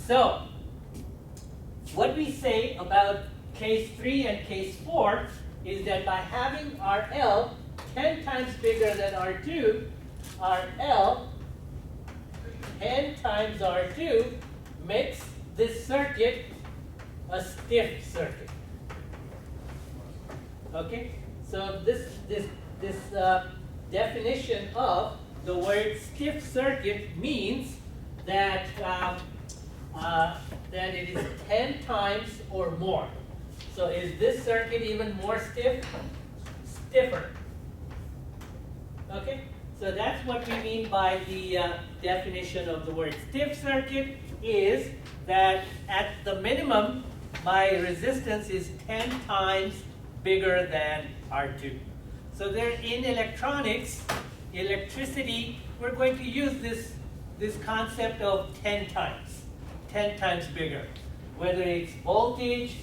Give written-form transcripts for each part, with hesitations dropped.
So, what we say about case 3 and case 4 is that by having RL 10 times bigger than R2, RL 10 times R2 makes this circuit a stiff circuit. Okay, so this definition of the word stiff circuit means that that it is 10 times or more. So is this circuit even more stiff? Stiffer. Okay, so that's what we mean by the definition of the word stiff circuit, is that at the minimum my resistance is 10 times bigger than R2. So there in electronics, electricity, we're going to use this concept of 10 times bigger. Whether it's voltage,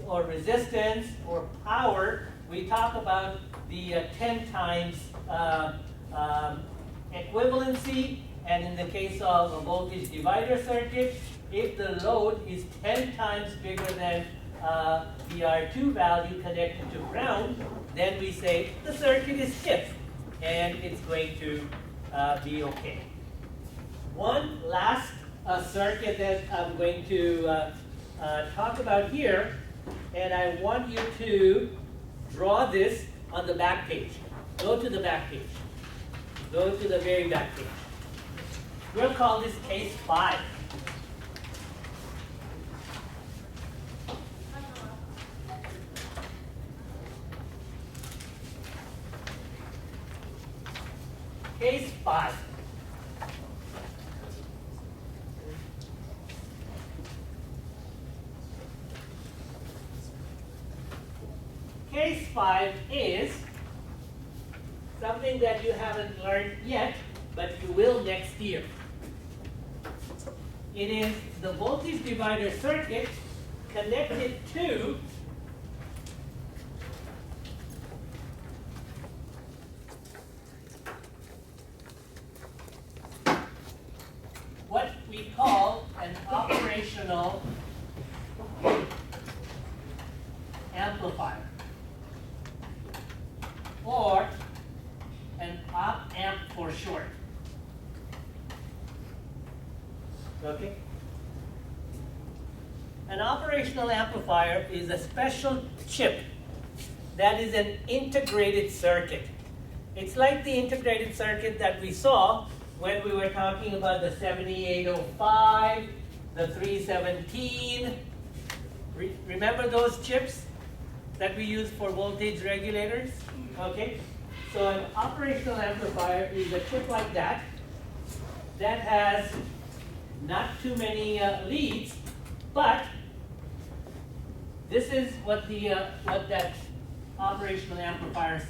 or resistance, or power, we talk about the 10 times equivalency, and in the case of a voltage divider circuit, if the load is 10 times bigger than the R2 value connected to ground, then we say the circuit is stiff and it's going to be okay. One last circuit that I'm going to talk about here, and I want you to draw this on the back page. Go to the back page. Go to the very back page. We'll call this case 5. Case 5. Case 5 is something that you haven't learned yet, but you will next year. It is the voltage divider circuit connected to what we call an operational amplifier, or an op amp for short. Okay? An operational amplifier is a special chip that is an integrated circuit. It's like the integrated circuit that we saw when we were talking about the 7805, the 317. Remember those chips that we use for voltage regulators? Okay, so an operational amplifier is a chip like that that has not too many leads, but this is what the what that operational amplifier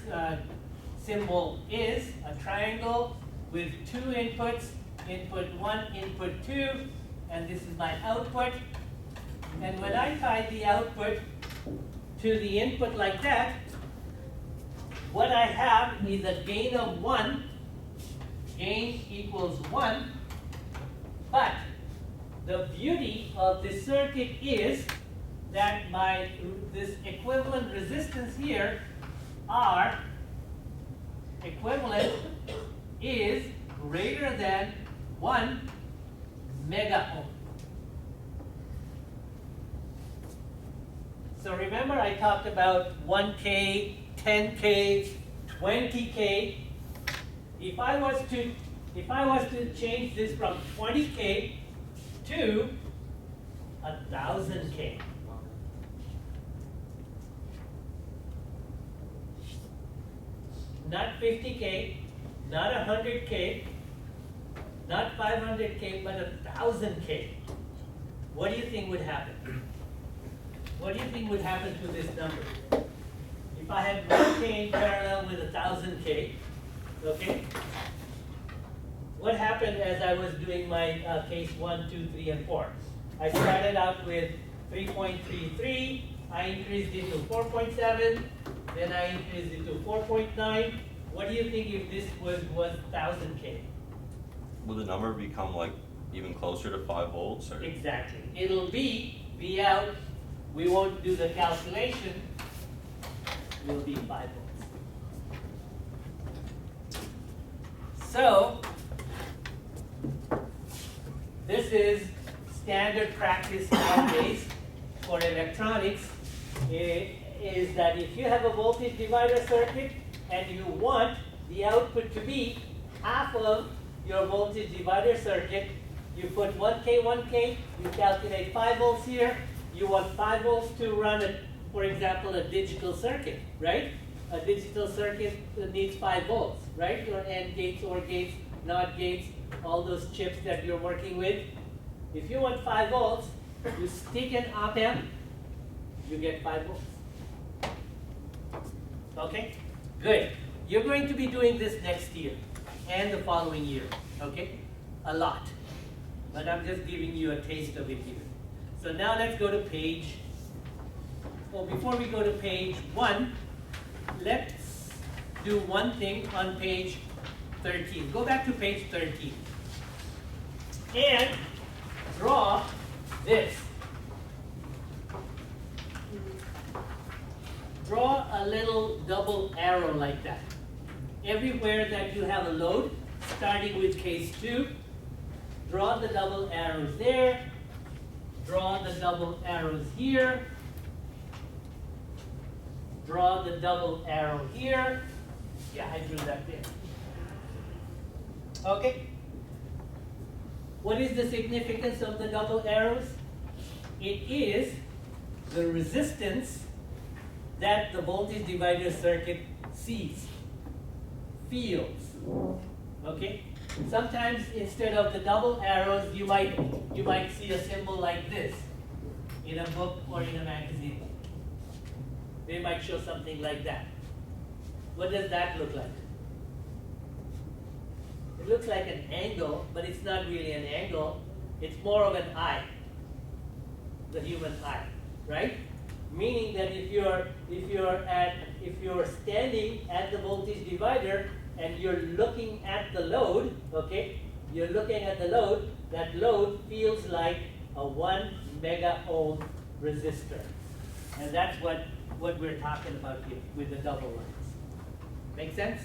symbol is: a triangle with 2 inputs, input 1, input 2, and this is my output. And when I tie the output to the input like that, what I have is a gain of 1. Gain equals 1. But the beauty of this circuit is that this equivalent resistance here, R equivalent, is greater than 1 mega ohm. So remember I talked about 1K, 10K, 20K. If I was to change this from 20K to 1,000K, not 50K, not 100K, not 500K, but 1,000K, what do you think would happen? What do you think would happen to this number? If I had 1K in parallel with 1,000K, okay? What happened as I was doing my case 1, 2, 3, and 4? I started out with 3.33, I increased it to 4.7, then I increased it to 4.9. What do you think if this was 1,000K? Will the number become like Even closer to 5 volts? Or? Exactly. It'll be V out. We won't do the calculation. It will be 5 volts. So, this is standard practice nowadays for electronics, is that if you have a voltage divider circuit and you want the output to be half of your voltage divider circuit, you put 1K, 1K, you calculate 5 volts here, you want 5 volts to run, for example, a digital circuit, right? A digital circuit needs 5 volts, right? Your AND gates, OR gates, NOT gates, all those chips that you're working with. If you want 5 volts, you stick an op amp, you get 5 volts. Okay? Good. You're going to be doing this next year and the following year, okay? A lot. But I'm just giving you a taste of it here. So now let's go to page, well, before we go to page 1, let's do one thing on page 13. Go back to page 13. And draw this. Draw a little double arrow like that. Everywhere that you have a load, starting with case 2, draw the double arrows there. Draw the double arrows here. Draw the double arrow here. Yeah, I drew that there. Okay. What is the significance of the double arrows? It is the resistance that the voltage divider circuit sees, feels. Okay? Sometimes instead of the double arrows, you might see a symbol like this in a book or in a magazine. They might show something like that. What does that look like? It looks like an angle, but it's not really an angle. It's more of an eye, the human eye, right? Meaning that if you're standing at the voltage divider and you're looking at the load, okay? You're looking at the load. That load feels like a 1 mega ohm resistor, and that's what we're talking about here with the double lines. Make sense?